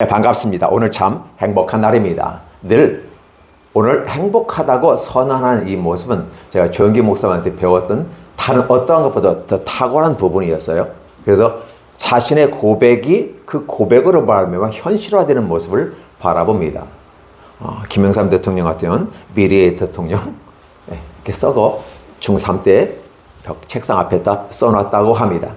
네, 반갑습니다. 오늘 참 행복한 날입니다. 늘 오늘 행복하다고 선언하는 이 모습은 제가 조영기 목사님한테 배웠던 다른 어떠한 것보다 더 탁월한 부분이었어요. 그래서 자신의 고백이 그 고백으로 말하면 현실화되는 모습을 바라봅니다. 김영삼 대통령 같은 경우는 미래의 대통령 이렇게 써고 중3 때 책상 앞에다 써놨다고 합니다.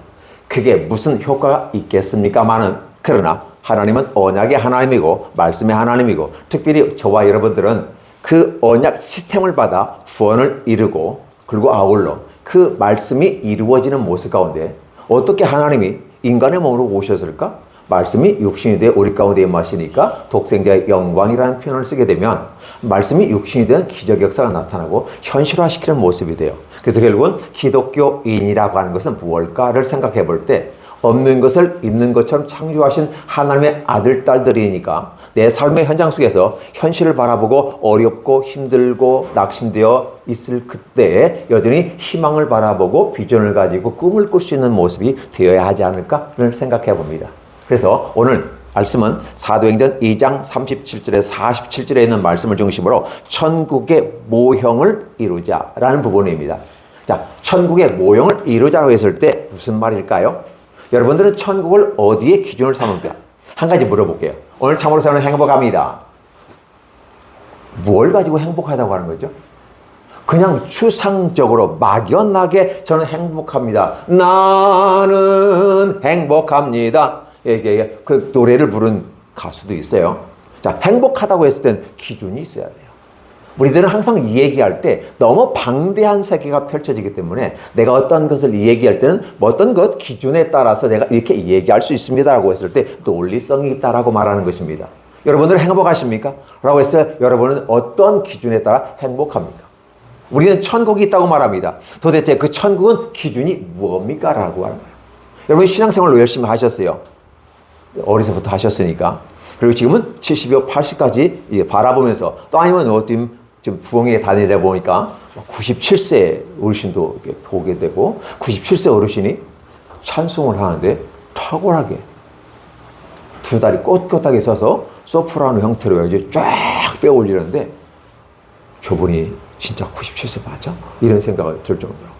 그게 무슨 효과가 있겠습니까마는 그러나 하나님은 언약의 하나님이고 말씀의 하나님이고 특별히 저와 여러분들은 그 언약 시스템을 받아 구원을 이루고 그리고 아울러 그 말씀이 이루어지는 모습 가운데 어떻게 하나님이 인간의 몸으로 오셨을까? 말씀이 육신이 되어 우리 가운데 임하시니까 독생자의 영광이라는 표현을 쓰게 되면 말씀이 육신이 되는 기적 역사가 나타나고 현실화시키는 모습이 돼요. 그래서 결국은 기독교인이라고 하는 것은 무엇일까를 생각해 볼 때 없는 것을 있는 것처럼 창조하신 하나님의 아들, 딸들이니까 내 삶의 현장 속에서 현실을 바라보고 어렵고 힘들고 낙심되어 있을 그때에 여전히 희망을 바라보고 비전을 가지고 꿈을 꿀 수 있는 모습이 되어야 하지 않을까를 생각해 봅니다. 그래서 오늘 말씀은 사도행전 2장 37절에서 47절에 있는 말씀을 중심으로 천국의 모형을 이루자라는 부분입니다. 자, 천국의 모형을 이루자고 했을 때 무슨 말일까요? 여러분들은 천국을 어디에 기준을 삼을까? 한 가지 물어볼게요. 오늘 참으로 저는 행복합니다. 뭘 가지고 행복하다고 하는 거죠? 그냥 추상적으로 막연하게 저는 행복합니다. 나는 행복합니다. 그 노래를 부른 가수도 있어요. 자, 행복하다고 했을 땐 기준이 있어야 돼요. 우리들은 항상 이 얘기할 때 너무 방대한 세계가 펼쳐지기 때문에 내가 어떤 것을 얘기할 때는 어떤 것 기준에 따라서 내가 이렇게 얘기할 수 있습니다라고 했을 때 논리성이 있다라고 말하는 것입니다. 여러분들은 행복하십니까? 라고 했을 때 여러분은 어떤 기준에 따라 행복합니까? 우리는 천국이 있다고 말합니다. 도대체 그 천국은 기준이 무엇입니까? 라고 하는 거예요. 여러분 신앙생활로 열심히 하셨어요. 어려서부터 하셨으니까. 그리고 지금은 70여, 80까지 바라보면서 또 아니면 어떤 좀 부흥회 다니다 보니까 97세 어르신도 보게 되고 97세 어르신이 찬송을 하는데 탁월하게 두 다리 꼿꼿하게 서서 소프라노 형태로 이제 쫙 빼 올리는데 저분이 진짜 97세 맞아? 이런 생각을 들 정도로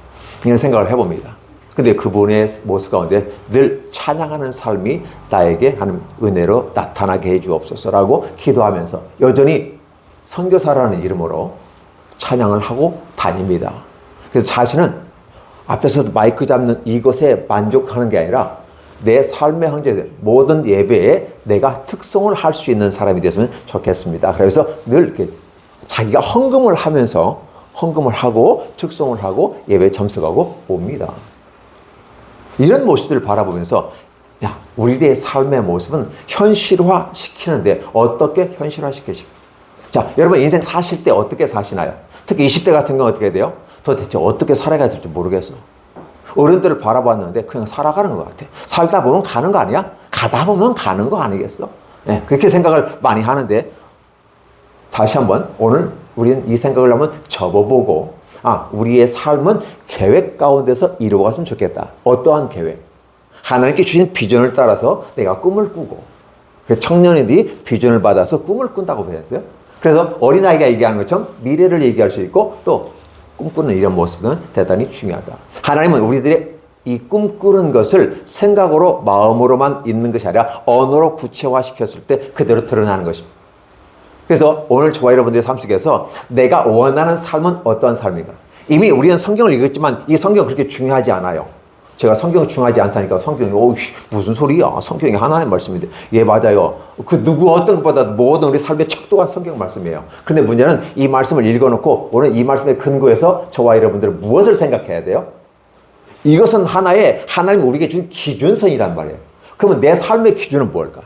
이런 생각을 해봅니다. 근데 그분의 모습 가운데 늘 찬양하는 삶이 나에게 하는 은혜로 나타나게 해주옵소서라고 기도하면서 여전히 선교사라는 이름으로 찬양을 하고 다닙니다. 그래서 자신은 앞에서 마이크 잡는 이것에 만족하는 게 아니라 내 삶의 현재 모든 예배에 내가 특송을 할 수 있는 사람이 됐으면 좋겠습니다. 그래서 늘 이렇게 자기가 헌금을 하면서 헌금을 하고 특송을 하고 예배에 참석하고 옵니다. 이런 모습들을 바라보면서 야, 우리들의 삶의 모습은 현실화 시키는데 어떻게 현실화 시키실까? 자, 여러분 인생 사실 때 어떻게 사시나요? 특히 20대 같은 경우 어떻게 돼요? 도대체 어떻게 살아가야 될지 모르겠어. 어른들을 바라봤는데 그냥 살아가는 것 같아. 살다 보면 가는 거 아니야? 가다 보면 가는 거 아니겠어? 네, 그렇게 생각을 많이 하는데 다시 한번 오늘 우리는 이 생각을 한번 접어보고 우리의 삶은 계획 가운데서 이루어갔으면 좋겠다. 어떠한 계획? 하나님께 주신 비전을 따라서 내가 꿈을 꾸고 청년들이 비전을 받아서 꿈을 꾼다고 배웠어요. 그래서 어린아이가 얘기하는 것처럼 미래를 얘기할 수 있고 또 꿈꾸는 이런 모습은 대단히 중요하다. 하나님은 우리들의 이 꿈꾸는 것을 생각으로 마음으로만 있는 것이 아니라 언어로 구체화시켰을 때 그대로 드러나는 것입니다. 그래서 오늘 저와 여러분들의 삶 속에서 내가 원하는 삶은 어떤 삶인가? 이미 우리는 성경을 읽었지만 이 성경은 그렇게 중요하지 않아요. 제가 성경이 중요하지 않다니까 성경이 무슨 소리야? 성경이 하나님의 말씀인데. 예, 맞아요. 그 누구 어떤 것보다 모든 우리 삶의 척도가 성경 말씀이에요. 근데 문제는 이 말씀을 읽어놓고 오늘 이 말씀에 근거해서 저와 여러분들은 무엇을 생각해야 돼요? 이것은 하나의 하나님이 우리에게 준 기준선이란 말이에요. 그러면 내 삶의 기준은 뭘까?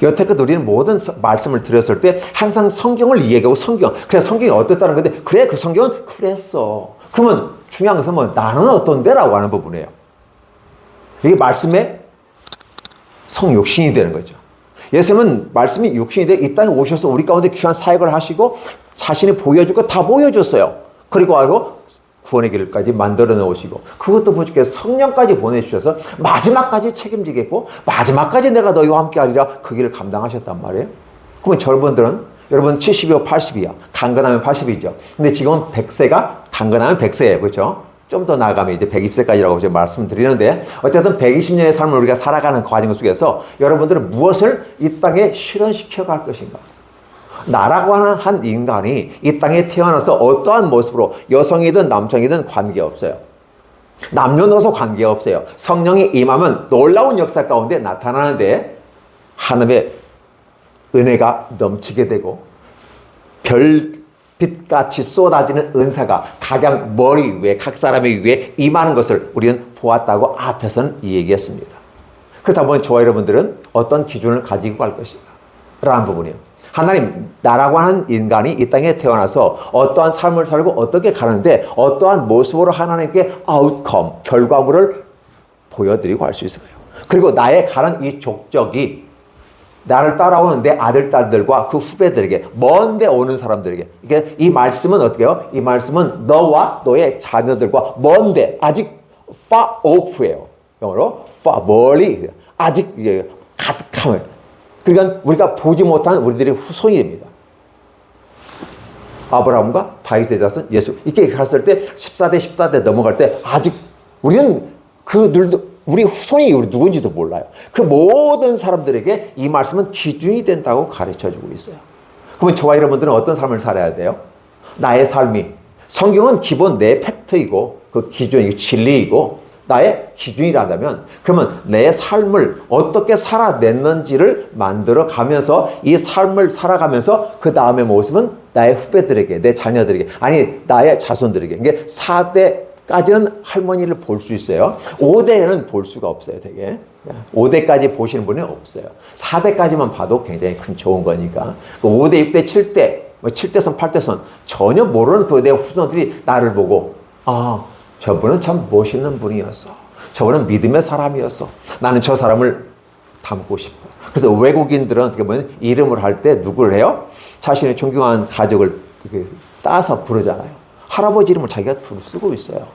여태껏 우리는 모든 말씀을 드렸을 때 항상 성경을 이야기하고 그래서 성경이 어떻다는 건데 그래 그 성경은 그랬어. 그러면 중요한 것은 나는 어떤데? 라고 하는 부분이에요. 이게 말씀의 성육신이 되는 거죠. 예수님은 말씀이 육신이 되어 이 땅에 오셔서 우리 가운데 귀한 사역을 하시고 자신이 보여줄 거 다 보여줬어요. 그리고 구원의 길까지 만들어 놓으시고 그것도 부족해서 성령까지 보내주셔서 마지막까지 책임지겠고 마지막까지 내가 너희와 함께 하리라 그 길을 감당하셨단 말이에요. 그러면 여러분들은 여러분 70이요 80이야. 강건하면 80이죠. 근데 지금은 100세가 강건하면 100세예요. 그렇죠? 좀 더 나아가면 이제 120세까지라고 지금 말씀드리는데 어쨌든 120년의 삶을 우리가 살아가는 과정 속에서 여러분들은 무엇을 이 땅에 실현시켜 갈 것인가? 나라고 하는 한 인간이 이 땅에 태어나서 어떠한 모습으로 여성이든 남성이든 관계없어요. 남녀노소 관계없어요. 성령이 임하면 놀라운 역사 가운데 나타나는데 하늘의 은혜가 넘치게 되고 별빛같이 쏟아지는 은사가 각양 머리 위에 각 사람의 위에 임하는 것을 우리는 보았다고 앞에서는 얘기했습니다. 그렇다 보면 저와 여러분들은 어떤 기준을 가지고 갈 것인가 라는 부분이에요. 하나님 나라고 하는 인간이 이 땅에 태어나서 어떠한 삶을 살고 어떻게 가는데 어떠한 모습으로 하나님께 아웃컴 결과물을 보여드리고 할 수 있을까요? 그리고 나의 가는 이 족적이 나를 따라오는 내 아들, 딸들과 그 후배들에게 먼데 오는 사람들에게 이게 이 말씀은 어떻게 해요? 이 말씀은 너와 너의 자녀들과 먼데 아직 far off예요. 영어로 far 멀리 아직 가득함을 그러니까 우리가 보지 못한 우리들의 후손이 됩니다. 아브라함과 다윗의 자손 예수 이렇게 갔을 때 14대 넘어갈 때 아직 우리는 그들도 우리 후손이 우리 누군지도 몰라요. 그 모든 사람들에게 이 말씀은 기준이 된다고 가르쳐주고 있어요. 그러면 저와 여러분들은 어떤 삶을 살아야 돼요? 나의 삶이 성경은 기본 내 팩트이고 그 기준이 진리이고 나의 기준이라면 그러면 내 삶을 어떻게 살아냈는지를 만들어 가면서 이 삶을 살아가면서 그 다음의 모습은 나의 후배들에게 내 자녀들에게 아니 나의 자손들에게 이게 4대까지는 할머니를 볼 수 있어요. 5대는 볼 수가 없어요. 되게 5대까지 보시는 분은 없어요. 4대까지만 봐도 굉장히 큰 좋은 거니까 5대, 6대, 7대 7대선, 8대선 전혀 모르는 그 내 후손들이 나를 보고 아 저분은 참 멋있는 분이었어. 저분은 믿음의 사람이었어. 나는 저 사람을 닮고 싶어. 그래서 외국인들은 어떻게 보면 이름을 할 때 누구를 해요? 자신의 존경하는 가족을 따서 부르잖아요. 할아버지 이름을 자기가 쓰고 있어요.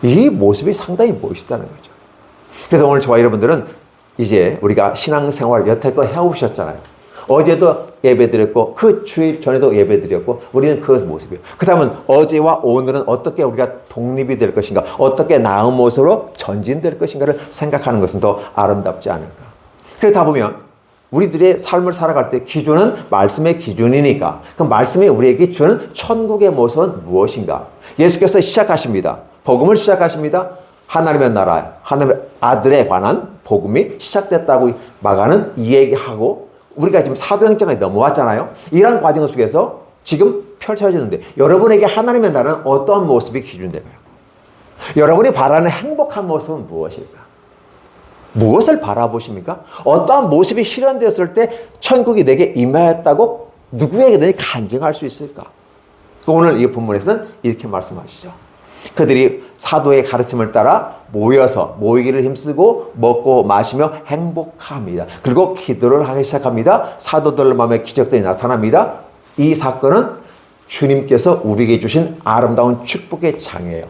이 모습이 상당히 멋있다는 거죠. 그래서 오늘 저와 여러분들은 이제 우리가 신앙생활 여태껏 해오셨잖아요. 어제도 예배드렸고 그 주일 전에도 예배드렸고 우리는 그 모습이에요. 그렇다면 어제와 오늘은 어떻게 우리가 독립이 될 것인가 어떻게 나은 모습으로 전진될 것인가를 생각하는 것은 더 아름답지 않을까. 그렇다 보면 우리들의 삶을 살아갈 때 기준은 말씀의 기준이니까 그 말씀이 우리에게 주는 천국의 모습은 무엇인가. 예수께서 시작하십니다. 복음을 시작하십니다. 하나님의 나라 하나님의 아들에 관한 복음이 시작됐다고 마가는 이야기하고 우리가 지금 사도행전까지 넘어왔잖아요. 이런 과정 속에서 지금 펼쳐지는데 여러분에게 하나님의 나라는 어떠한 모습이 기준될까요? 여러분이 바라는 행복한 모습은 무엇일까? 무엇을 바라보십니까? 어떠한 모습이 실현되었을 때 천국이 내게 임하였다고 누구에게든지 간증할 수 있을까? 오늘 이 본문에서는 이렇게 말씀하시죠. 그들이 사도의 가르침을 따라 모여서 모이기를 힘쓰고 먹고 마시며 행복합니다. 그리고 기도를 하기 시작합니다. 사도들 마음에 기적들이 나타납니다. 이 사건은 주님께서 우리에게 주신 아름다운 축복의 장이에요.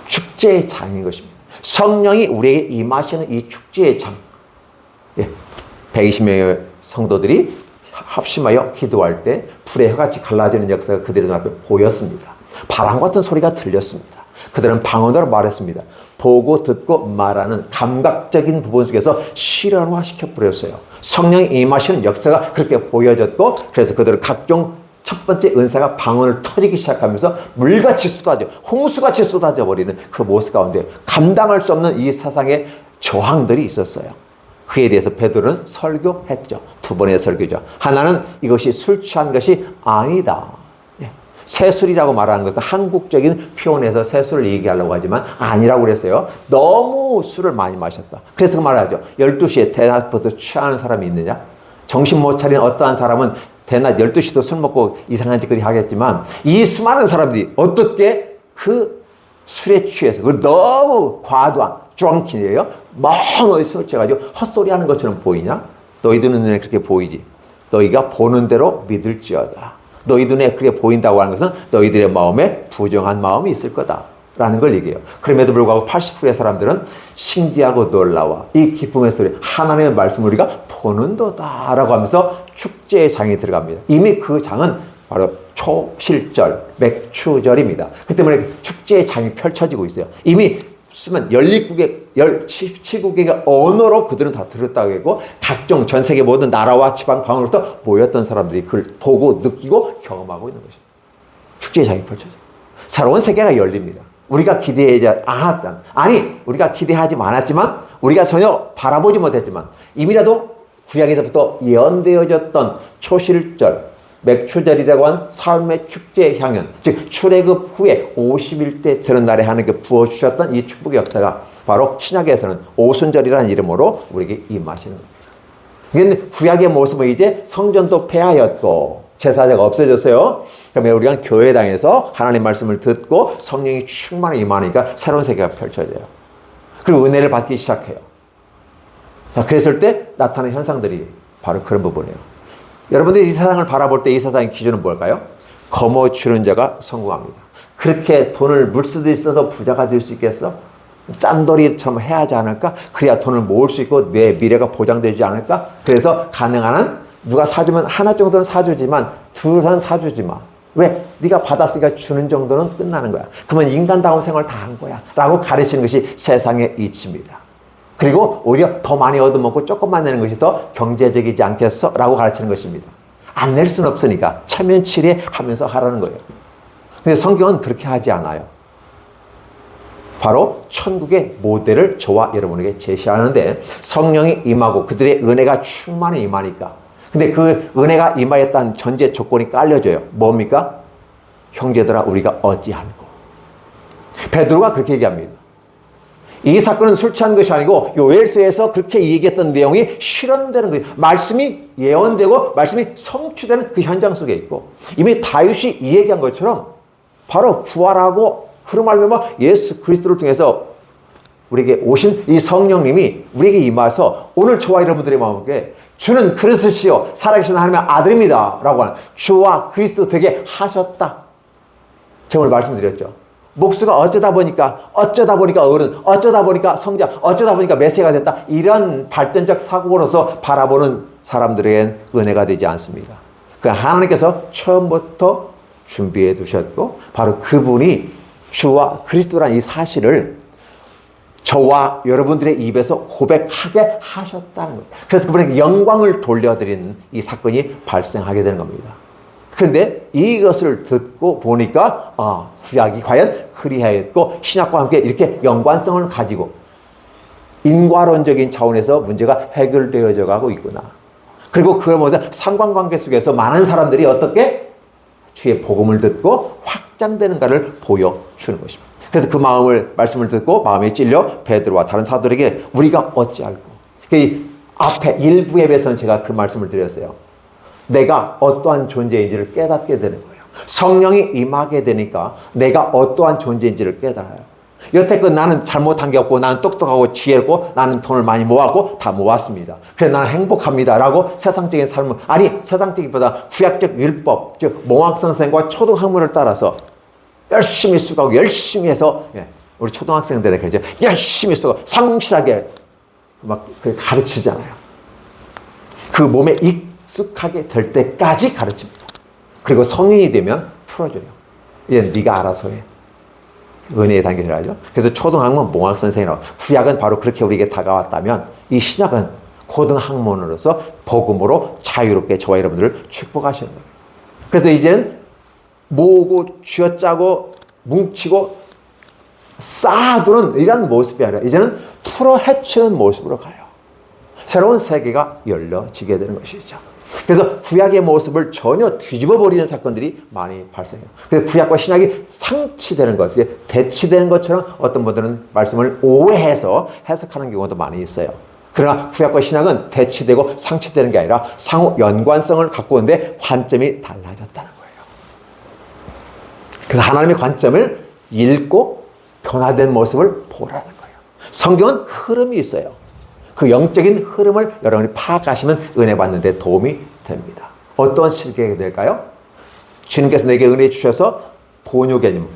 축제의 장인 것입니다. 성령이 우리에게 임하시는 이 축제의 장. 120명의 성도들이 합심하여 기도할 때 불의 혀같이 갈라지는 역사가 그들의 눈앞에 보였습니다. 바람 같은 소리가 들렸습니다. 그들은 방언으로 말했습니다. 보고 듣고 말하는 감각적인 부분 속에서 실현화시켜 버렸어요. 성령이 임하시는 역사가 그렇게 보여졌고 그래서 그들은 각종 첫 번째 은사가 방언을 터지기 시작하면서 물같이 쏟아져 홍수같이 쏟아져 버리는 그 모습 가운데 감당할 수 없는 이 세상의 저항들이 있었어요. 그에 대해서 베드로는 설교했죠. 두 번의 설교죠. 하나는 이것이 술 취한 것이 아니다. 새술이라고 말하는 것은 한국적인 표현에서 새술을 얘기하려고 하지만 아니라고 그랬어요. 너무 술을 많이 마셨다. 그래서 그 말을 하죠. 12시에 대낮부터 취하는 사람이 있느냐? 정신 못 차린 어떠한 사람은 대낮 12시도 술 먹고 이상한 짓거리 하겠지만 이 수많은 사람들이 어떻게 그 술에 취해서 그 너무 과도한 드렁킨이에요. 멍하니 술 취해가지고 헛소리 하는 것처럼 보이냐? 너희들 눈에 그렇게 보이지. 너희가 보는 대로 믿을지어다. 너희 눈에 그게 보인다고 하는 것은 너희들의 마음에 부정한 마음이 있을 거다라는 걸 얘기해요. 그럼에도 불구하고 80%의 사람들은 신기하고 놀라워 이 기쁨의 소리, 하나님의 말씀을 우리가 보는도다라고 하면서 축제의 장이 들어갑니다. 이미 그 장은 바로 초실절, 맥추절입니다. 그 때문에 축제의 장이 펼쳐지고 있어요. 이미 쓰면 17국의 언어로 그들은 다 들었다고 하고 각종 전 세계 모든 나라와 지방 방으로부터 모였던 사람들이 그걸 보고 느끼고 경험하고 있는 것입니다. 축제의 장이 펼쳐져요. 새로운 세계가 열립니다. 우리가 기대하지 않았던, 아니 우리가 기대하지 않았지만 우리가 전혀 바라보지 못했지만 이미라도 구약에서부터 예언되어졌던 초실절, 맥추절이라고 한 삶의 축제의 향연, 즉 출애굽 후에 50일 되는 날에 하나님께 부어주셨던 이 축복의 역사가 바로 신약에서는 오순절이라는 이름으로 우리에게 임하시는 겁니다. 그런데 구약의 모습은 이제 성전도 폐하였고 제사자가 없어졌어요. 그러면 우리가 교회당에서 하나님 말씀을 듣고 성령이 충만히 임하니까 새로운 세계가 펼쳐져요. 그리고 은혜를 받기 시작해요. 자, 그랬을 때 나타나는 현상들이 바로 그런 부분이에요. 여러분들이 이 세상을 바라볼 때 이 세상의 기준은 뭘까요? 거머쥐는 자가 성공합니다. 그렇게 돈을 물쓰듯이 써서 부자가 될 수 있겠어? 짠돌이처럼 해야 하지 않을까? 그래야 돈을 모을 수 있고 내 미래가 보장되지 않을까? 그래서 가능한 한 누가 사주면 하나 정도는 사주지만 둘은 사주지 마. 왜? 네가 받았으니까 주는 정도는 끝나는 거야. 그러면 인간다운 생활을 다 한 거야. 라고 가르치는 것이 세상의 이치입니다. 그리고 오히려 더 많이 얻어먹고 조금만 내는 것이 더 경제적이지 않겠어? 라고 가르치는 것입니다. 안 낼 수는 없으니까 체면치레 하면서 하라는 거예요. 근데 성경은 그렇게 하지 않아요. 바로 천국의 모델을 저와 여러분에게 제시하는데 성령이 임하고 그들의 은혜가 충만히 임하니까. 근데 그 은혜가 임하였다는 전제 조건이 깔려져요. 뭡니까? 형제들아 우리가 어찌할꼬. 베드로가 그렇게 얘기합니다. 이 사건은 술 취한 것이 아니고 요엘서에서 그렇게 얘기했던 내용이 실현되는 거예요. 말씀이 예언되고 말씀이 성취되는 그 현장 속에 있고 이미 다윗이 이 얘기한 것처럼 바로 부활하고 그런 말미암아 예수 그리스도를 통해서 우리에게 오신 이 성령님이 우리에게 임하서 오늘 저와 여러분들의 마음에 주는 그리스도시요 살아계신 하나님의 아들입니다 라고 하는 주와 그리스도 되게 하셨다. 제가 오늘 말씀드렸죠. 목수가 어쩌다 보니까 어른, 어쩌다 보니까 성자, 어쩌다 보니까 메시아가 됐다. 이런 발전적 사고로서 바라보는 사람들에겐 은혜가 되지 않습니다. 그 하나님께서 처음부터 준비해 두셨고 바로 그분이 주와 그리스도라는 이 사실을 저와 여러분들의 입에서 고백하게 하셨다는 거예요. 그래서 그분에게 영광을 돌려드리는 이 사건이 발생하게 되는 겁니다. 그런데 이것을 듣고 보니까 구약이 과연 그리하였고 신약과 함께 이렇게 연관성을 가지고 인과론적인 차원에서 문제가 해결되어져 가고 있구나. 그리고 그걸 보면서 상관관계 속에서 많은 사람들이 어떻게 주의 복음을 듣고 확장되는가를 보여주는 것입니다. 그래서 그 말씀을 듣고 마음에 찔려 베드로와 다른 사도들에게 우리가 어찌할꼬. 이 앞에 일부 예배에서는 제가 그 말씀을 드렸어요. 내가 어떠한 존재인지를 깨닫게 되는 거예요. 성령이 임하게 되니까 내가 어떠한 존재인지를 깨달아요. 여태껏 나는 잘못한 게 없고 나는 똑똑하고 지혜롭고 나는 돈을 많이 모았고 다 모았습니다. 그래서 나는 행복합니다 라고 세상적인 삶을 세상적이보다 구약적 율법 즉 몽학선생과 초등학문을 따라서 열심히 수고하고 열심히 해서 우리 초등학생들에 그러죠. 열심히 쓰고 성실하게 막 가르치잖아요. 그 몸에 익숙하게 될 때까지 가르칩니다. 그리고 성인이 되면 풀어줘요. 이제 네가 알아서 해. 은혜의 단계에 들어가죠. 그래서 초등학문 몽학선생이라고. 구약은 바로 그렇게 우리에게 다가왔다면 이 신약은 고등학문으로서 복음으로 자유롭게 저와 여러분들을 축복하시는 거예요. 그래서 이제는 모으고 쥐어짜고 뭉치고 쌓아두는 이런 모습이 아니라 이제는 풀어 헤치는 모습으로 가요. 새로운 세계가 열려지게 되는 것이죠. 그래서 구약의 모습을 전혀 뒤집어 버리는 사건들이 많이 발생해요. 그래서 구약과 신약이 상치되는 것, 대치되는 것처럼 어떤 분들은 말씀을 오해해서 해석하는 경우도 많이 있어요. 그러나 구약과 신약은 대치되고 상치되는 게 아니라 상호 연관성을 갖고 있는데 관점이 달라졌다는 거예요. 그래서 하나님의 관점을 읽고 변화된 모습을 보라는 거예요. 성경은 흐름이 있어요. 그 영적인 흐름을 여러분이 파악하시면 은혜 받는 데 도움이 됩니다. 어떤 시기가 될까요? 주님께서 내게 은혜 주셔서 본요 개념,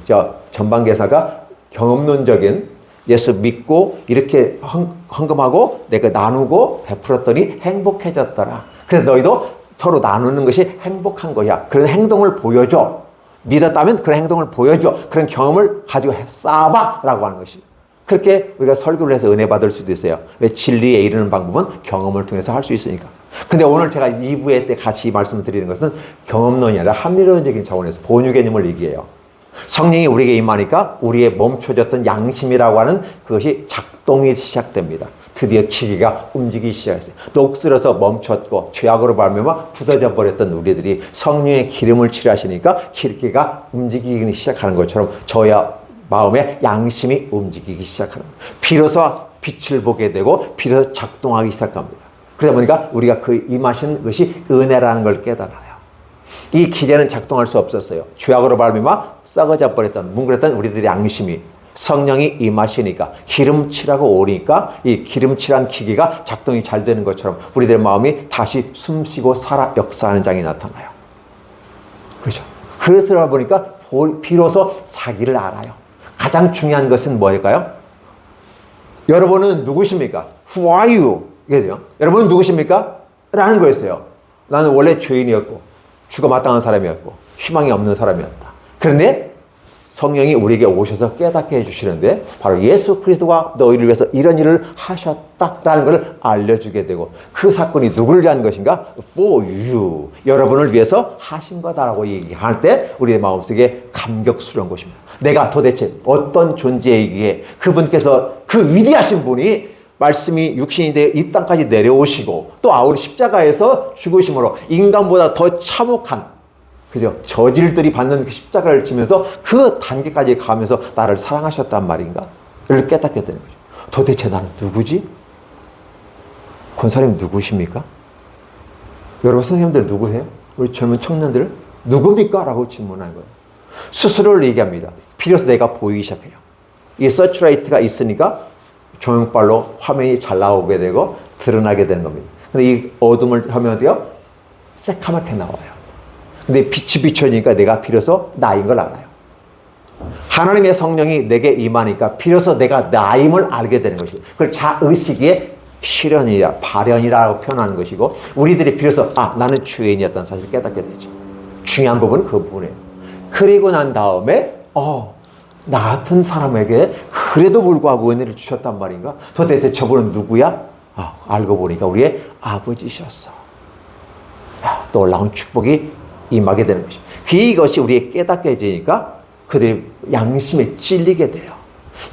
전반계사가 경험론적인 예수 믿고 이렇게 헌금하고 내가 나누고 베풀었더니 행복해졌더라. 그래서 너희도 서로 나누는 것이 행복한 거야. 그런 행동을 보여줘. 믿었다면 그런 행동을 보여줘. 그런 경험을 가지고 쌓아봐 라고 하는 것이. 그렇게 우리가 설교를 해서 은혜 받을 수도 있어요. 왜? 진리에 이르는 방법은 경험을 통해서 할 수 있으니까. 근데 오늘 제가 2부에 때 같이 말씀을 드리는 것은 경험론이 아니라 합리론적인 차원에서 본유 개념을 얘기해요. 성령이 우리에게 임하니까 우리의 멈춰졌던 양심이라고 하는 그것이 작동이 시작됩니다. 드디어 기계가 움직이기 시작했어요. 녹슬어서 멈췄고 죄악으로 말미암아 굳어져 버렸던 우리들이 성령의 기름을 칠하시니까 기계가 움직이기 시작하는 것처럼 저야 마음의 양심이 움직이기 시작하는 거예요. 비로소 빛을 보게 되고 비로소 작동하기 시작합니다. 그러다 보니까 우리가 그 임하시는 것이 은혜라는 걸 깨달아요. 이 기계는 작동할 수 없었어요. 죄악으로 말미암아 썩어져 버렸던 뭉그랬던 우리들의 양심이 성령이 임하시니까 기름칠하고 오니까 이 기름칠한 기계가 작동이 잘 되는 것처럼 우리들의 마음이 다시 숨쉬고 살아 역사하는 장이 나타나요. 그렇죠? 그래서 보니까 비로소 자기를 알아요. 가장 중요한 것은 뭘까요? 여러분은 누구십니까? Who are you? 이게 돼요. 여러분은 누구십니까? 라는 거였어요. 나는 원래 죄인이었고 죽어 마땅한 사람이었고 희망이 없는 사람이었다. 그런데 성령이 우리에게 오셔서 깨닫게 해주시는데 바로 예수 그리스도가 너희를 위해서 이런 일을 하셨다라는 것을 알려주게 되고 그 사건이 누구를 위한 것인가? For you. 여러분을 위해서 하신 거다라고 얘기할 때 우리의 마음속에 감격스러운 것입니다. 내가 도대체 어떤 존재이기에 그분께서 그 위대하신 분이 말씀이 육신이 되어 이 땅까지 내려오시고 또 아우리 십자가에서 죽으심으로 인간보다 더 참혹한 그죠? 저질들이 받는 그 십자가를 지면서 그 단계까지 가면서 나를 사랑하셨단 말인가? 를 깨닫게 되는 거죠. 도대체 나는 누구지? 권사님 누구십니까? 여러분 선생님들 누구세요? 우리 젊은 청년들 누굽니까? 라고 질문하는 거예요. 스스로를 얘기합니다. 비로소 내가 보이기 시작해요. 이 서츄레이트가 있으니까 조명빨로 화면이 잘 나오게 되고 드러나게 되는 겁니다. 근데 이 어둠을 하면 어때요? 새카맣게 나와요. 근데 빛이 비춰지니까 내가 비로소 나인 걸 알아요. 하나님의 성령이 내게 임하니까 비로소 내가 나임을 알게 되는 것이고 그걸 자의식의 실현이라 발현이라고 표현하는 것이고 우리들이 비로소 나는 죄인이었다는 사실을 깨닫게 되죠. 중요한 부분은 그 부분이에요. 그리고 난 다음에 나 같은 사람에게 그래도 불구하고 은혜를 주셨단 말인가? 도대체 저분은 누구야? 알고 보니까 우리의 아버지셨어. 놀라운 축복이 임하게 되는 것입니다. 이것이 우리의 깨닫게 해지니까 그들이 양심에 찔리게 돼요.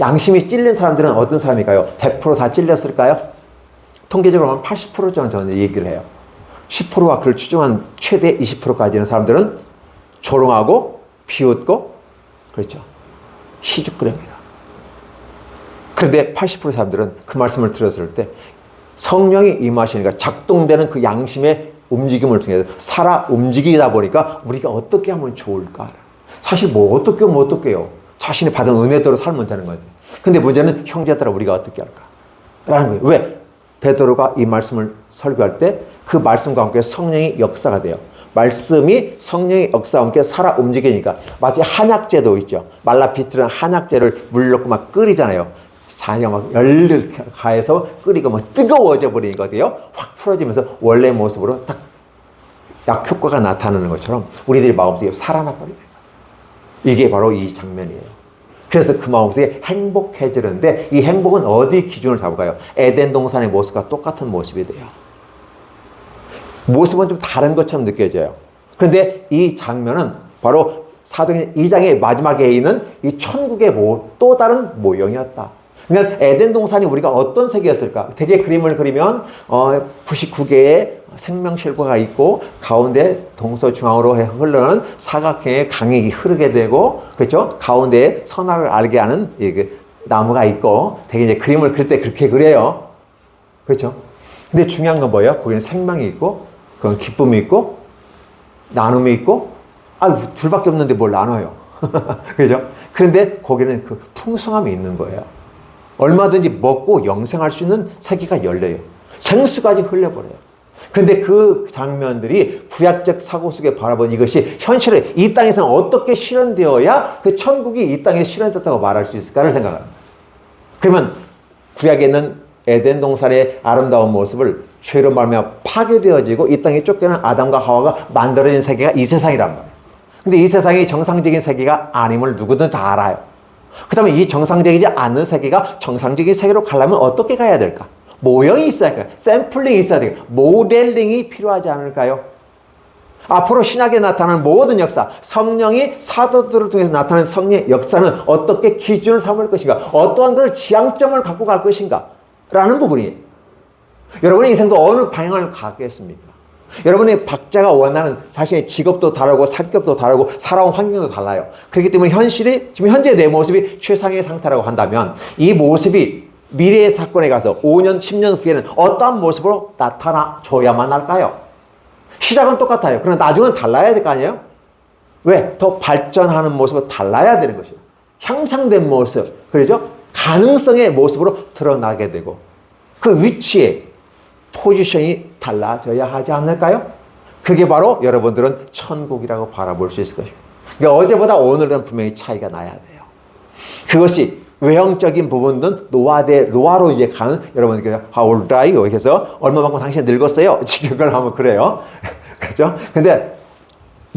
양심이 찔린 사람들은 어떤 사람일까요? 100% 다 찔렸을까요? 통계적으로 보면 80% 정도 저는 얘기를 해요. 10%와 그를 추정한 최대 20%까지는 사람들은 조롱하고 비웃고 그렇죠. 희죽거립니다. 그런데 80% 사람들은 그 말씀을 들었을 때 성령이 임하시니까 작동되는 그 양심의 움직임을 통해서 살아 움직이다 보니까 우리가 어떻게 하면 좋을까? 사실 어떻게 하면 어떡해요? 자신이 받은 은혜대로 살면 되는 거예요. 근데 문제는 형제들아 우리가 어떻게 할까? 라는 거예요. 왜? 베드로가 이 말씀을 설교할 때 그 말씀과 함께 성령의 역사가 돼요. 말씀이 성령의 역사와 함께 살아 움직이니까 마치 한약재도 있죠. 말라피트는 한약재를 물 넣고 막 끓이잖아요. 자기가 막 열을 가해서 끓이고 막 뜨거워져 버리거든요. 확 풀어지면서 원래 모습으로 딱 약 효과가 나타나는 것처럼 우리들의 마음속에 살아나 버리는 거예요. 이게 바로 이 장면이에요. 그래서 그 마음속에 행복해지는데 이 행복은 어디 기준을 잡을까요? 에덴 동산의 모습과 똑같은 모습이 돼요. 모습은 좀 다른 것처럼 느껴져요. 그런데 이 장면은 바로 사도행전 2장의 마지막에 있는 이 천국의 또 다른 모형이었다. 그러니까 에덴 동산이 우리가 어떤 세계였을까? 대개 그림을 그리면 99개의 생명실과가 있고 가운데 동서중앙으로 흐르는 사각형의 강이 흐르게 되고 그렇죠? 가운데에 선악을 알게 하는 나무가 있고 대개 이제 그림을 그릴 때 그렇게 그려요. 그렇죠? 근데 중요한 건 뭐예요? 거기는 생명이 있고 그건 기쁨이 있고 나눔이 있고 둘밖에 없는데 뭘 나눠요. 그죠? 그런데 거기는 그 풍성함이 있는 거예요. 얼마든지 먹고 영생할 수 있는 세계가 열려요. 생수까지 흘려버려요. 근데 그 장면들이 구약적 사고 속에 바라본 이것이 현실에 이 땅에서 어떻게 실현되어야 그 천국이 이 땅에 실현됐다고 말할 수 있을까를 생각합니다. 그러면 구약에 있는 에덴 동산의 아름다운 모습을 죄로 말미암아 파괴되어지고 이 땅에 쫓겨난 아담과 하와가 만들어진 세계가 이 세상이란 말이에요. 근데 이 세상이 정상적인 세계가 아님을 누구든 다 알아요. 그렇다면 이 정상적이지 않는 세계가 정상적인 세계로 가려면 어떻게 가야 될까? 모형이 있어야 할까요? 샘플링이 있어야 될까요? 모델링이 필요하지 않을까요? 앞으로 신약에 나타나는 모든 역사, 성령이 사도들을 통해서 나타나는 성령의 역사는 어떻게 기준을 삼을 것인가? 어떠한 것을 지향점을 갖고 갈 것인가? 라는 부분이에요. 여러분의 인생도 어느 방향을 가겠습니까? 여러분의 각자가 원하는 자신의 직업도 다르고 성격도 다르고 살아온 환경도 달라요. 그렇기 때문에 현실이 지금 현재 내 모습이 최상의 상태라고 한다면 이 모습이 미래의 사건에 가서 5년, 10년 후에는 어떠한 모습으로 나타나줘야만 할까요? 시작은 똑같아요. 그러나 나중은 달라야 될 거 아니에요? 왜? 더 발전하는 모습으로 달라야 되는 것이에요. 향상된 모습, 그렇죠? 가능성의 모습으로 드러나게 되고 그 위치에 포지션이 달라져야 하지 않을까요? 그게 바로 여러분들은 천국이라고 바라볼 수 있을 것입니다. 그러니까 어제보다 오늘은 분명히 차이가 나야 돼요. 그것이 외형적인 부분은 노화로 이제 가는 여러분들 How old are you? 그래서 얼마만큼 당신 늙었어요? 지격을 하면 그래요. 그렇죠? 근데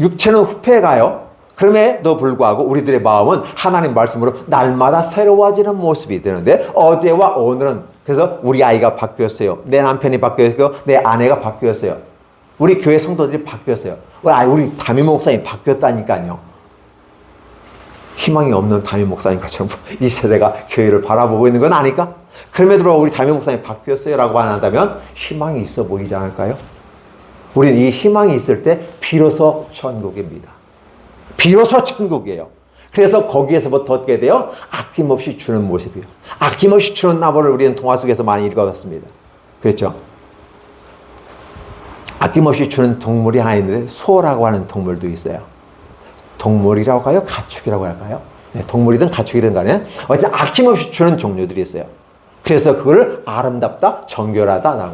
육체는 후패가요. 그럼에도 불구하고 우리들의 마음은 하나님 말씀으로 날마다 새로워지는 모습이 되는데 어제와 오늘은 그래서 우리 아이가 바뀌었어요. 내 남편이 바뀌었고 내 아내가 바뀌었어요. 우리 교회 성도들이 바뀌었어요. 우리 담임 목사님이 바뀌었다니까요. 희망이 없는 담임 목사님 것처럼 이 세대가 교회를 바라보고 있는 건 아닐까? 그럼에도 불구하고 우리 담임 목사님이 바뀌었어요 라고 한다면 희망이 있어 보이지 않을까요? 우리는 이 희망이 있을 때 비로소 천국입니다. 비로소 천국이에요. 그래서 거기에서부터 얻게 돼요. 아낌없이 주는 모습이에요. 아낌없이 주는 나무를 우리는 동화 속에서 많이 읽어봤습니다. 그렇죠? 아낌없이 주는 동물이 하나 있는데 소라고 하는 동물도 있어요. 동물이라고 할까요? 가축이라고 할까요? 네, 동물이든 가축이든 간에 어쨌든 아낌없이 주는 종류들이 있어요. 그래서 그걸 아름답다, 정결하다.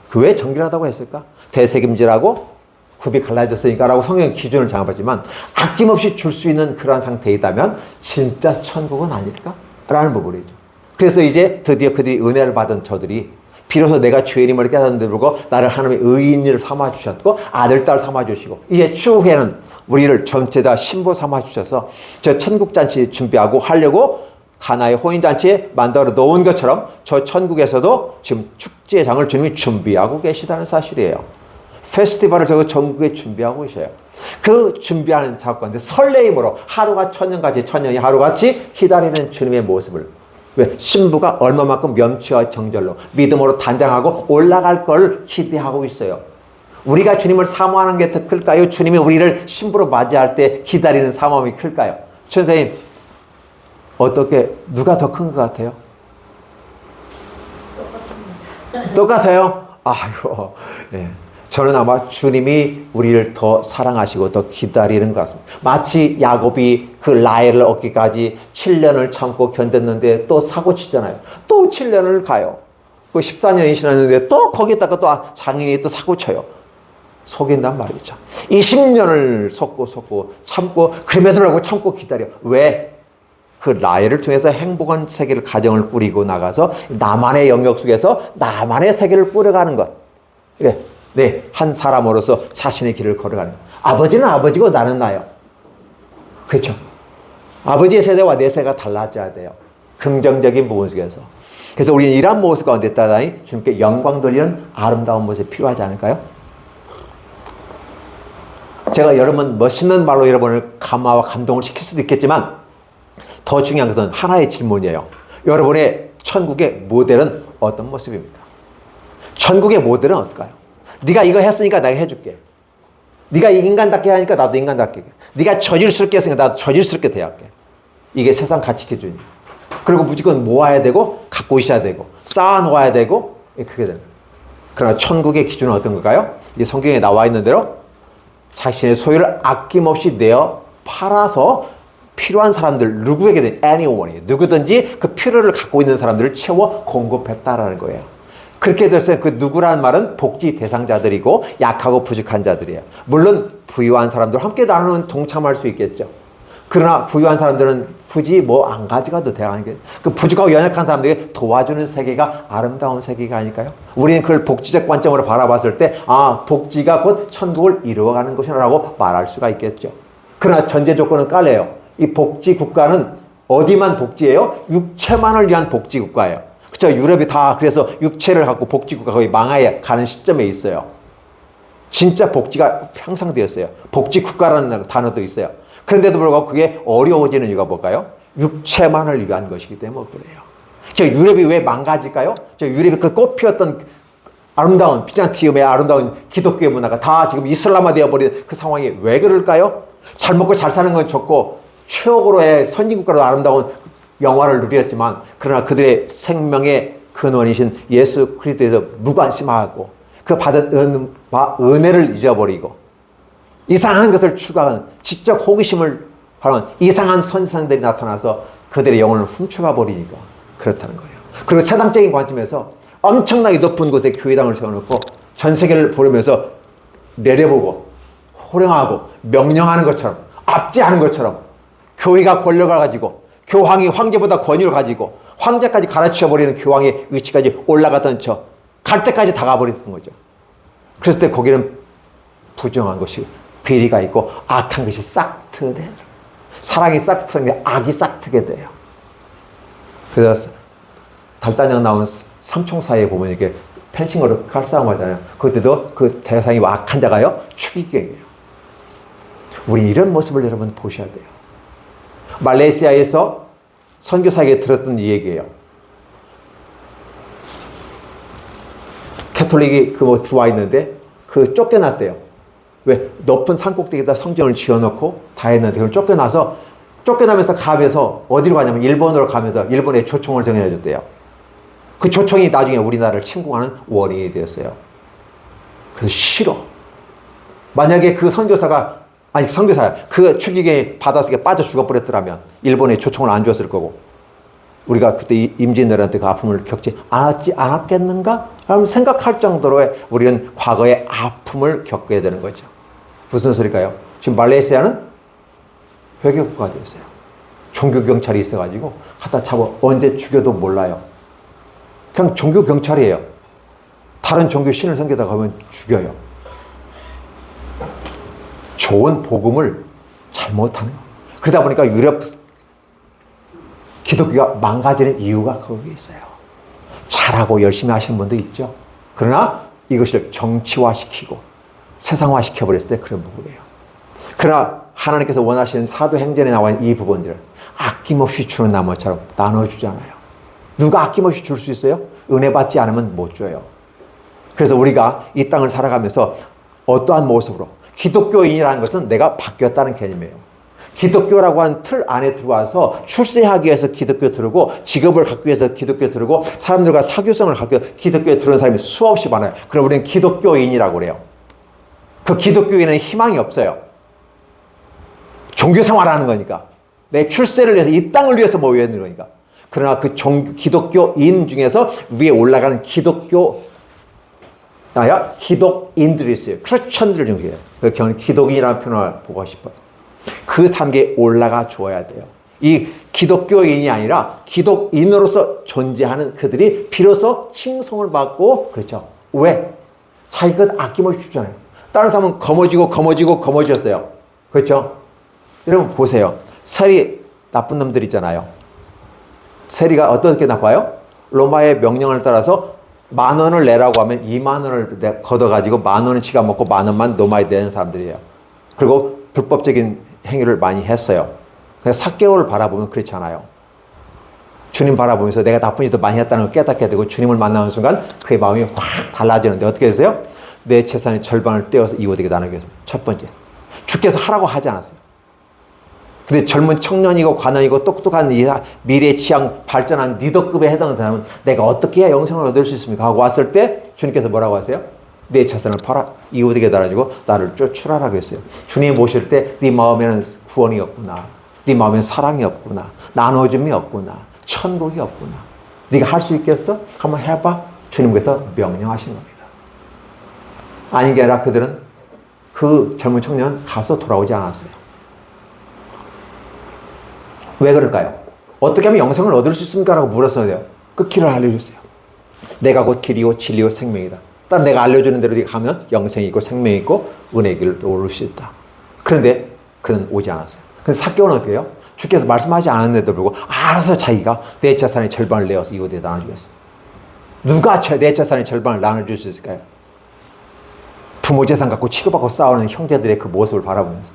그 왜 정결하다고 했을까? 되새김질하고 굽이 갈라졌으니까 라고 성경의 기준을 정해봤지만 아낌없이 줄 수 있는 그러한 상태에 있다면 진짜 천국은 아닐까? 라는 부분이죠. 그래서 이제 드디어 그들이 은혜를 받은 저들이 비로소 내가 죄인임을 깨닫는 데고 나를 하나님의 의인을 삼아주셨고 아들, 딸 삼아주시고 이제 추후에는 우리를 전체 다 신부 삼아주셔서 저 천국잔치 준비하고 하려고 가나의 혼인잔치에 만들어 놓은 것처럼 저 천국에서도 지금 축제장을 주님이 준비하고 계시다는 사실이에요. 페스티벌을 저 전국에 준비하고 계셔요. 그 준비하는 작업 가운데 설레임으로 하루가 천년같이 천년이 하루같이 기다리는 주님의 모습을 왜? 신부가 얼마만큼 명치와 정절로 믿음으로 단장하고 올라갈 걸 기대하고 있어요. 우리가 주님을 사모하는 게 더 클까요? 주님이 우리를 신부로 맞이할 때 기다리는 사모함이 클까요? 선생님 어떻게 누가 더 큰 것 같아요? 똑같아요? 아이고 예. 저는 아마 주님이 우리를 더 사랑하시고 더 기다리는 것 같습니다. 마치 야곱이 그 라헬을 얻기까지 7년을 참고 견뎠는데 또 사고치잖아요. 또 7년을 가요. 그 14년이 지났는데 또 거기다가 또 장인이 또 사고쳐요. 속인단 말이죠. 이 10년을 속고 참고 그럼에도 불구하고 참고 기다려. 왜? 그 라헬을 통해서 행복한 세계를 가정을 꾸리고 나가서 나만의 영역 속에서 나만의 세계를 꾸려가는 것. 그래. 네, 한 사람으로서 자신의 길을 걸어가는 것. 아버지는 아버지고 나는 나요. 그렇죠? 아버지의 세대와 내 세대가 달라져야 돼요. 긍정적인 부분 속에서. 그래서 우리는 이러한 모습 가운데 따라다니 주님께 영광 돌리는 아름다운 모습이 필요하지 않을까요? 제가 여러분 멋있는 말로 여러분을 감화와 감동을 시킬 수도 있겠지만 더 중요한 것은 하나의 질문이에요. 여러분의 천국의 모델은 어떤 모습입니까? 천국의 모델은 어떨까요? 네가 이거 했으니까 내가 해줄게. 네가 인간답게 하니까 나도 인간답게. 네가 저질스럽게 했으니까 나도 저질스럽게 대할게. 이게 세상 가치 기준이에요. 그리고 무조건 모아야 되고 갖고 있어야 되고 쌓아놓아야 되고 그게 되는 거예요. 그러나 천국의 기준은 어떤 걸까요? 이 성경에 나와 있는 대로 자신의 소유를 아낌없이 내어 팔아서 필요한 사람들 누구에게든 anyone이에요. 누구든지 그 필요를 갖고 있는 사람들을 채워 공급했다라는 거예요. 그렇게 됐어요. 그 누구라는 말은 복지 대상자들이고 약하고 부족한 자들이에요. 물론 부유한 사람들 함께 나누는 동참할 수 있겠죠. 그러나 부유한 사람들은 굳이 뭐 안 가져가도 돼요. 그 부족하고 연약한 사람들이 도와주는 세계가 아름다운 세계가 아닐까요? 우리는 그걸 복지적 관점으로 바라봤을 때 복지가 곧 천국을 이루어가는 것이라고 말할 수가 있겠죠. 그러나 전제 조건은 깔려요. 이 복지 국가는 어디만 복지예요? 육체만을 위한 복지 국가예요. 그렇죠? 유럽이 다 그래서 육체를 갖고 복지 국가가 거의 망해 가는 시점에 있어요. 진짜 복지가 향상되었어요. 복지 국가라는 단어도 있어요. 그런데도 불구하고 그게 어려워지는 이유가 뭘까요? 육체만을 위한 것이기 때문에 그래요. 저 유럽이 왜 망가질까요? 저 유럽이 그 꽃피었던 아름다운 비잔티움의 아름다운 기독교의 문화가 다 지금 이슬람화 되어버린 그 상황이 왜 그럴까요? 잘 먹고 잘 사는 건 좋고 최고로의 선진국가로 아름다운 영화를 누렸지만 그러나 그들의 생명의 근원이신 예수 그리스도에서 무관심하고 그 받은 은혜를 잊어버리고 이상한 것을 추구하는 지적 호기심을 하는 이상한 선생들이 나타나서 그들의 영혼을 훔쳐가 버리니까 그렇다는 거예요. 그리고 세상적인 관점에서 엄청나게 높은 곳에 교회당을 세워놓고 전 세계를 보려면서 내려보고 호령하고 명령하는 것처럼 압제하는 것처럼 교회가 권력을 가지고 교황이 황제보다 권위를 가지고 황제까지 가르쳐버리는 교황의 위치까지 올라갔던 척 갈 때까지 다 가버렸던 거죠. 그랬을 때 거기는 부정한 것이 비리가 있고 악한 것이 싹트돼요. 사랑이 싹트는데 악이 싹트게 돼요. 그래서 달단장 나온 삼총사에 보면 이렇게 펜싱으로 칼싸움 하잖아요. 그때도 그 대상이 악한 자가요 추기경이에요. 우리 이런 모습을 여러분 보셔야 돼요. 말레이시아에서 선교사에게 들었던 이 얘기예요. 캐톨릭이 들어와 있는데 쫓겨났대요. 왜? 높은 산꼭대기에다 성전을 지어놓고 다 했는데 그걸 쫓겨나면서 가면서 어디로 가냐면 일본으로 가면서 일본에 조총을 정해줬대요. 그 조총이 나중에 우리나라를 침공하는 원인이 되었어요. 그래서 싫어. 만약에 그 선교사가 그 추기경이 바닷속에 빠져 죽어버렸더라면 일본에 조총을 안 줬을 거고 우리가 그때 임진왜란때 그 아픔을 겪지 않았겠는가? 라고 생각할 정도로 우리는 과거의 아픔을 겪어야 되는 거죠. 무슨 소리일까요? 지금 말레이시아는 회계국가가 되었어요. 종교경찰이 있어가지고 갖다 잡아 언제 죽여도 몰라요. 그냥 종교경찰이에요. 다른 종교 신을 섬기다가 가면 죽여요. 좋은 복음을 잘못하는 거예요. 그러다 보니까 유럽 기독교가 망가지는 이유가 거기에 있어요. 잘하고 열심히 하시는 분도 있죠. 그러나 이것을 정치화시키고 세상화시켜버렸을 때 그런 부분이에요. 그러나 하나님께서 원하시는 사도행전에 나와 있는 이 부분들을 아낌없이 주는 나무처럼 나눠주잖아요. 누가 아낌없이 줄 수 있어요? 은혜 받지 않으면 못 줘요. 그래서 우리가 이 땅을 살아가면서 어떠한 모습으로 기독교인이라는 것은 내가 바뀌었다는 개념이에요. 기독교라고 하는 틀 안에 들어와서 출세하기 위해서 기독교 들고 직업을 갖기 위해서 기독교 들고 사람들과 사교성을 갖기 위해서 기독교에 들어온 사람이 수없이 많아요. 그럼 우리는 기독교인이라고 그래요. 그 기독교인은 희망이 없어요. 종교생활하는 거니까. 내 출세를 위해서 이 땅을 위해서 모여 있는 거니까. 그러나 그 기독교인 중에서 위에 올라가는 기독인들이 있어요. 크리스천들 중에. 저는 기독인이라는 표현을 보고 싶어요. 그 단계에 올라가 줘야 돼요. 이 기독교인이 아니라 기독인으로서 존재하는 그들이 비로소 칭송을 받고 그렇죠. 왜? 자기가 아낌없이 주잖아요. 다른 사람은 거머쥐었어요. 그렇죠? 여러분 보세요. 세리 나쁜 놈들 있잖아요. 세리가 어떻게 나빠요? 로마의 명령을 따라서 10,000원을 내라고 하면 20,000원을 걷어가지고 10,000원은 지가 먹고 10,000원만 노마에 내는 사람들이에요. 그리고 불법적인 행위를 많이 했어요. 그래서 사개월을 바라보면 그렇지 않아요. 주님 바라보면서 내가 나쁜 짓도 많이 했다는 걸 깨닫게 되고 주님을 만나는 순간 그의 마음이 확 달라지는데 어떻게 됐어요? 내 재산의 절반을 떼어서 이웃에게 나누기 위해서. 첫 번째. 주께서 하라고 하지 않았어요. 근데 젊은 청년이고 관원이고 똑똑한 미래 지향 발전한 리더급에 해당하는 사람은 내가 어떻게 해야 영생을 얻을 수 있습니까? 하고 왔을 때 주님께서 뭐라고 하세요? 내 재산을 팔아 이웃에게 달아주고 나를 쫓으라라고 했어요. 주님 모실 때 네 마음에는 구원이 없구나. 네 마음에는 사랑이 없구나. 나눠줌이 없구나. 천국이 없구나. 네가 할 수 있겠어? 한번 해봐. 주님께서 명령하신 겁니다. 아닌 게 아니라 그들은 그 젊은 청년은 가서 돌아오지 않았어요. 왜 그럴까요? 어떻게 하면 영생을 얻을 수 있습니까? 라고 물었어야 돼요. 그 길을 알려줬어요. 내가 곧 길이요 진리요 생명이다. 딱 내가 알려주는 대로 가면 영생이 있고 생명이 있고 은혜의 길을 오를 수 있다. 그런데 그는 오지 않았어요. 근데 삭개오는 어떻게 해요? 주께서 말씀하지 않았는데도 불구하고 알아서 자기가 내 재산의 절반을 내어서 이웃에 나눠주겠어요. 누가 내 재산의 절반을 나눠줄 수 있을까요? 부모 재산 갖고 치고받고 싸우는 형제들의 그 모습을 바라보면서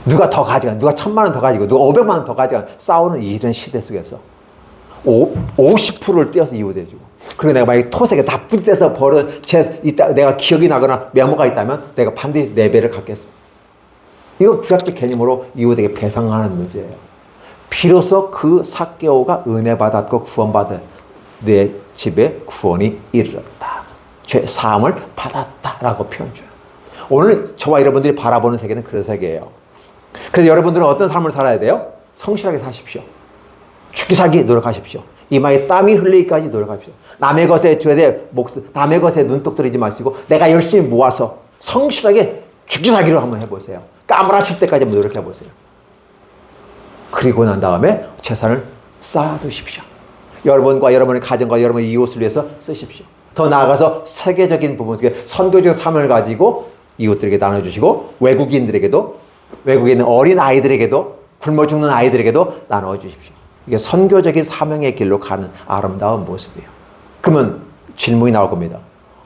누가 더 가져가, 누가 1,000만 원 더 가지고 누가 500만 원 더 가져가 싸우는 이런 시대 속에서 50%를 떼어서 이웃에 주고, 그리고 내가 만약에 토색에 나쁜 데서 벌은 내가 기억이 나거나 메모가 있다면 내가 반드시 4배를 갖겠어. 이거 구약적 개념으로 이웃에게 배상하는 문제예요. 비로소 그 삭개오가 은혜 받았고 구원받은 내 집에 구원이 이르렀다. 죄 사함을 받았다라고 표현 줘요. 오늘 저와 여러분들이 바라보는 세계는 그런 세계예요. 그래서 여러분들은 어떤 삶을 살아야 돼요? 성실하게 사십시오. 죽기 살기 노력하십시오. 이마에 땀이 흘리기까지 노력하십시오. 남의 것에 죄대 목숨, 남의 것에 눈독 들이지 마시고 내가 열심히 모아서 성실하게 죽기 살기로 한번 해보세요. 까무라칠 때까지 한번 노력해보세요. 그리고 난 다음에 재산을 쌓아두십시오. 여러분과 여러분의 가정과 여러분의 이웃을 위해서 쓰십시오. 더 나아가서 세계적인 부분 속에 선교적 삶을 가지고 이웃들에게 나눠주시고 외국인들에게도, 외국에 있는 어린 아이들에게도, 굶어 죽는 아이들에게도 나눠주십시오. 이게 선교적인 사명의 길로 가는 아름다운 모습이에요. 그러면 질문이 나올 겁니다.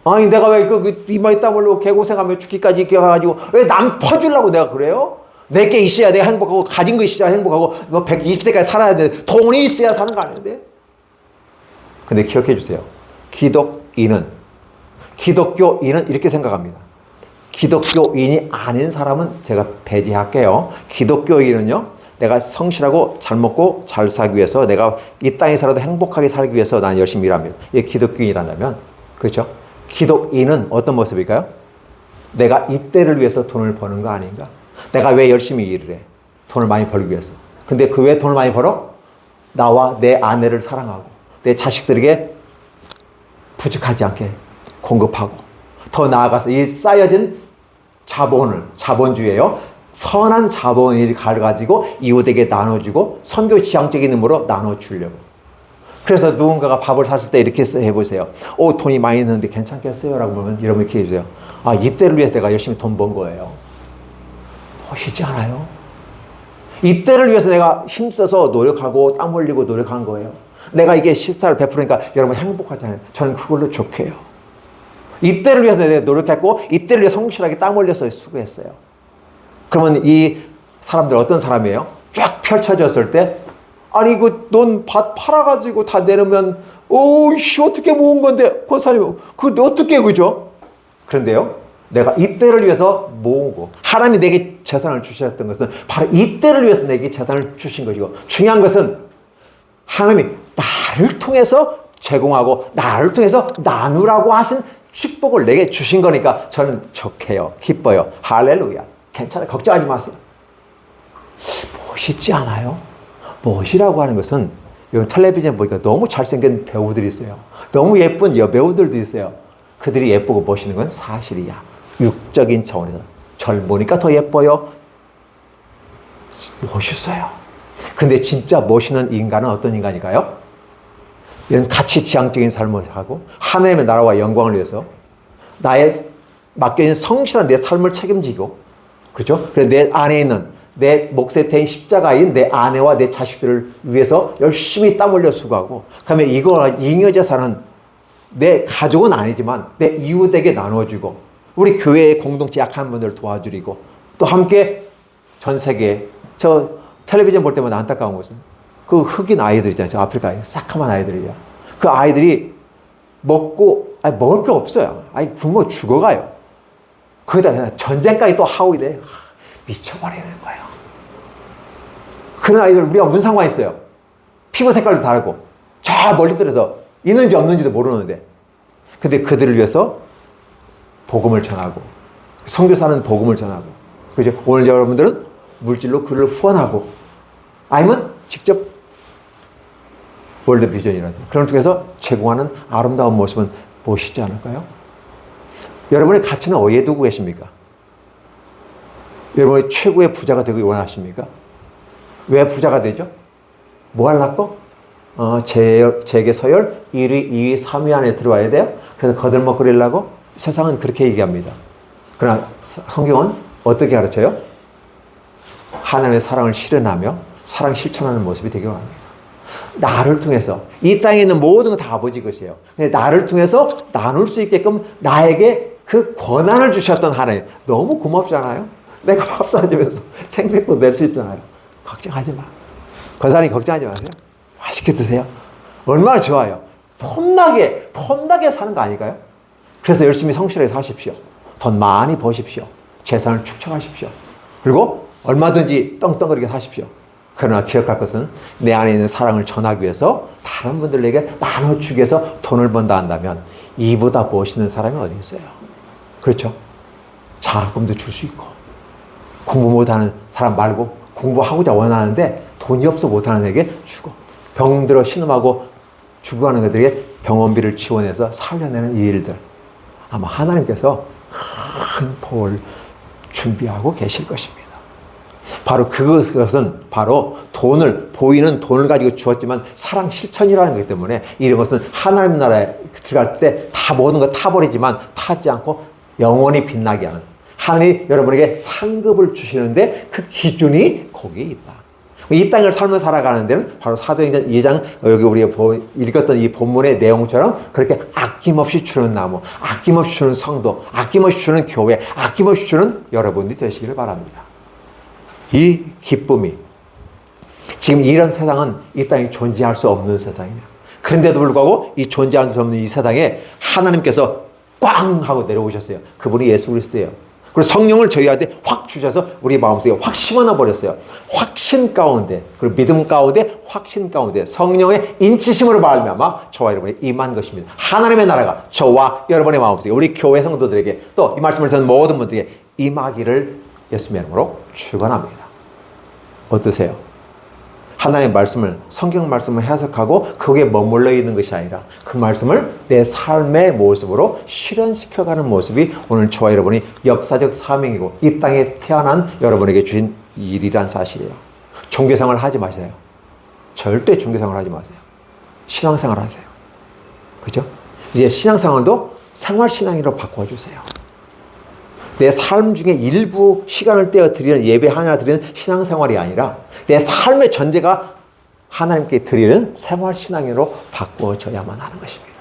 아니 내가 왜 이마에 땀 흘리고 개고생하며 죽기까지 이렇게 가가지고 왜 남 퍼주려고 내가 그래요? 내게 있어야 내가 행복하고 가진 거 있어야 행복하고 뭐 120세까지 살아야 돼. 돈이 있어야 사는 거 아닌데? 근데 기억해 주세요. 기독교인은 이렇게 생각합니다. 기독교인이 아닌 사람은 제가 배제할게요. 기독교인은요, 내가 성실하고 잘 먹고 잘 살기 위해서 내가 이 땅에 살아도 행복하게 살기 위해서 난 열심히 일합니다. 이게 기독교인이란다면, 그렇죠? 기독인은 어떤 모습일까요? 내가 이때를 위해서 돈을 버는 거 아닌가? 내가 왜 열심히 일을 해? 돈을 많이 벌기 위해서. 근데 그 왜 돈을 많이 벌어? 나와 내 아내를 사랑하고 내 자식들에게 부족하지 않게 공급하고, 더 나아가서 이 쌓여진 자본주의예요. 선한 자본을 가지고 이웃에게 나눠주고 선교 지향적인 의무로 나눠주려고. 그래서 누군가가 밥을 샀을 때 이렇게 해보세요. 돈이 많이 있는데 괜찮겠어요? 라고 하면 이렇게 해주세요. 아, 이때를 위해서 내가 열심히 돈 번 거예요. 멋있지 않아요? 이때를 위해서 내가 힘써서 노력하고 땀 흘리고 노력한 거예요. 내가 이게 시스타를 베푸니까 여러분 행복하잖아요. 저는 그걸로 좋게요. 이때를 위해서 내가 노력했고 이때를 위해서 성실하게 땀 흘려서 수고했어요. 그러면 이 사람들 어떤 사람이에요? 쫙 펼쳐졌을 때, 아니 넌 밭 팔아가지고 다 내놓으면 어떻게 모은 건데 권사님 그거 어떻게 그죠? 그런데요, 내가 이때를 위해서 모은 거, 하나님이 내게 재산을 주셨던 것은 바로 이때를 위해서 내게 재산을 주신 것이고, 중요한 것은 하나님이 나를 통해서 제공하고 나를 통해서 나누라고 하신 축복을 내게 주신 거니까 저는 좋게요. 기뻐요. 할렐루야. 괜찮아요. 걱정하지 마세요. 멋있지 않아요? 멋이라고 하는 것은 여러분 텔레비전 보니까 너무 잘생긴 배우들이 있어요. 너무 예쁜 여배우들도 있어요. 그들이 예쁘고 멋있는 건 사실이야. 육적인 차원에서. 젊으니까 더 예뻐요. 멋있어요. 근데 진짜 멋있는 인간은 어떤 인간일까요? 이런 가치 지향적인 삶을 하고 하나님의 나라와 영광을 위해서 나의 맡겨진 성실한 내 삶을 책임지고, 그렇죠? 그래서 내 안에 있는 내 몫에 대인 십자가인 내 아내와 내 자식들을 위해서 열심히 땀 흘려 수고하고, 그다음에 잉여재산은 내 가족은 아니지만 내 이웃에게 나눠주고, 우리 교회의 공동체 약한 분들을 도와주리고, 또 함께 전 세계에, 저 텔레비전 볼 때마다 안타까운 것은 그 흑인 아이들 있잖아요. 저 아프리카에 새카만 아이들이야. 그 아이들이 먹을 게 없어요. 굶어 죽어가요. 거기다 전쟁까지 또 하고 이래. 미쳐버리는 거예요. 그런 아이들 우리가 무슨 상관이 있어요? 피부 색깔도 다르고 저 멀리 들어서 있는지 없는지도 모르는데, 근데 그들을 위해서 복음을 전하고 선교사는 복음을 전하고, 그죠? 오늘 여러분들은 물질로 그를 후원하고, 아니면 직접 월드 비전이라는 그런 쪽에서 제공하는 아름다운 모습은 보시지 않을까요? 여러분의 가치는 어디에 두고 계십니까? 여러분의 최고의 부자가 되기 원하십니까? 왜 부자가 되죠? 뭐 하려고? 재계 서열 1위, 2위, 3위 안에 들어와야 돼요? 그래서 거들먹거리려고? 세상은 그렇게 얘기합니다. 그러나 성경은 어떻게 가르쳐요? 하나님의 사랑을 실현하며 사랑 실천하는 모습이 되기 원합니다. 나를 통해서 이 땅에 있는 모든 건 다 아버지 것이에요. 근데 나를 통해서 나눌 수 있게끔 나에게 그 권한을 주셨던 하나님 너무 고맙잖아요. 내가 밥 사주면서 생색도 낼 수 있잖아요. 걱정하지 마. 권사님 걱정하지 마세요. 맛있게 드세요. 얼마나 좋아요. 폼나게 사는 거 아닐까요? 그래서 열심히 성실하게 사십시오. 돈 많이 버십시오. 재산을 축적하십시오. 그리고 얼마든지 떵떵거리게 사십시오. 그러나 기억할 것은 내 안에 있는 사랑을 전하기 위해서 다른 분들에게 나눠주기 위해서 돈을 번다 한다면 이보다 멋있는 사람이 어디 있어요? 그렇죠? 장학금도 줄 수 있고 공부 못하는 사람 말고 공부하고자 원하는데 돈이 없어 못하는 애에게 주고 병들어 신음하고 죽어가는 것들에게 병원비를 지원해서 살려내는 이 일들 아마 하나님께서 큰 복을 준비하고 계실 것입니다. 바로 그것은 바로 보이는 돈을 가지고 주었지만 사랑 실천이라는 거기 때문에 이런 것은 하나님 나라에 들어갈 때 다 모든 거 타버리지만 타지 않고 영원히 빛나게 하는 하나님이 여러분에게 상급을 주시는데 그 기준이 거기에 있다. 이 땅을 삶을 살아가는 데는 바로 사도행전 2장 여기 우리가 읽었던 이 본문의 내용처럼 그렇게 아낌없이 주는 나무, 아낌없이 주는 성도, 아낌없이 주는 교회, 아낌없이 주는 여러분들이 되시기를 바랍니다. 이 기쁨이 지금 이런 세상은 이 땅에 존재할 수 없는 세상이에요. 그런데도 불구하고 이 존재할 수 없는 이 세상에 하나님께서 꽝 하고 내려오셨어요. 그분이 예수 그리스도예요. 그리고 성령을 저희한테 확 주셔서 우리 마음속에 확 심어놔 버렸어요. 확신 가운데 그리고 믿음 가운데 확신 가운데 성령의 인치심으로 말미암아 저와 여러분이 임한 것입니다. 하나님의 나라가 저와 여러분의 마음속에 우리 교회 성도들에게 또 이 말씀을 듣는 모든 분들에게 임하기를 예수님의 이름으로 축원합니다. 어떠세요? 하나님의 말씀을 성경 말씀을 해석하고 거기에 머물러 있는 것이 아니라 그 말씀을 내 삶의 모습으로 실현시켜가는 모습이 오늘 저와 여러분이 역사적 사명이고 이 땅에 태어난 여러분에게 주신 일이란 사실이에요. 종교생활 하지 마세요. 절대 종교생활 하지 마세요. 신앙생활 하세요. 그죠? 이제 신앙생활도 생활신앙으로 바꿔주세요. 내 삶 중에 일부 시간을 떼어 드리는 예배 하나 드리는 신앙생활이 아니라 내 삶의 전제가 하나님께 드리는 생활신앙으로 바꿔져야만 하는 것입니다.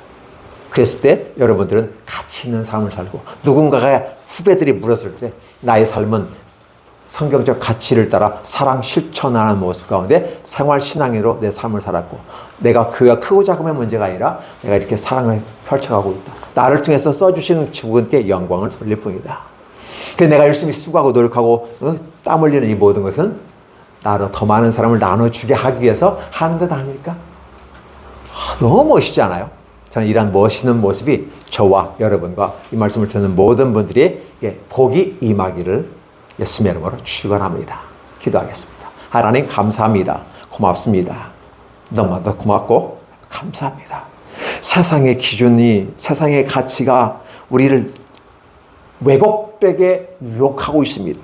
그랬을 때 여러분들은 가치 있는 삶을 살고 누군가가 후배들이 물었을 때 나의 삶은 성경적 가치를 따라 사랑 실천하는 모습 가운데 생활신앙으로 내 삶을 살았고 내가 교회가 크고 작음의 문제가 아니라 내가 이렇게 사랑을 펼쳐가고 있다. 나를 통해서 써주시는 주분께 영광을 돌릴 뿐이다. 그래서 내가 열심히 수고하고 노력하고 땀 흘리는 이 모든 것은 나로 더 많은 사람을 나눠주게 하기 위해서 하는 것 아닐까? 너무 멋있지 않아요? 저는 이런 멋있는 모습이 저와 여러분과 이 말씀을 듣는 모든 분들이 복이 임하기를 예수님의 이름으로 축원합니다. 기도하겠습니다. 하나님 감사합니다. 고맙습니다. 너무나도 고맙고 감사합니다. 세상의 기준이 세상의 가치가 우리를 왜곡되게 유혹하고 있습니다.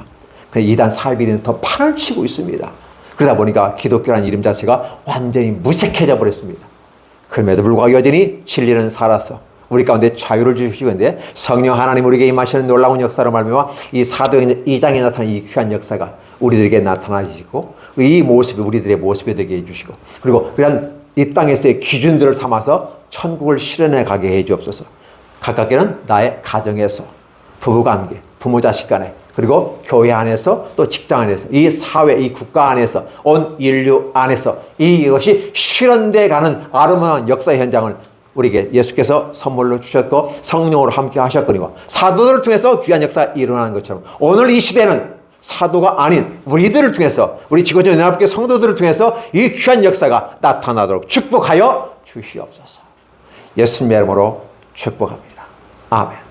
이단 사이비는 더 판을 치고 있습니다. 그러다 보니까 기독교라는 이름 자체가 완전히 무색해져 버렸습니다. 그럼에도 불구하고 여전히 진리는 살아서 우리 가운데 자유를 주시고 있는데 성령 하나님 우리에게 임하시는 놀라운 역사로 말미암아 이 사도행전 2장에 나타난 이 귀한 역사가 우리들에게 나타나시고 이 모습이 우리들의 모습이 되게 해주시고 그리고 그런 이 땅에서의 기준들을 삼아서 천국을 실현해 가게 해 주옵소서. 가깝게는 나의 가정에서 부부관계, 부모 자식 간에 그리고 교회 안에서 또 직장 안에서 이 사회, 이 국가 안에서 온 인류 안에서 이것이 실현돼 가는 아름다운 역사의 현장을 우리에게 예수께서 선물로 주셨고 성령으로 함께 하셨거니와 사도들을 통해서 귀한 역사가 일어나는 것처럼 오늘 이 시대는 사도가 아닌 우리들을 통해서 우리 지구촌 연합교회 성도들을 통해서 이 귀한 역사가 나타나도록 축복하여 주시옵소서. 예수님의 이름으로 축복합니다. 아멘.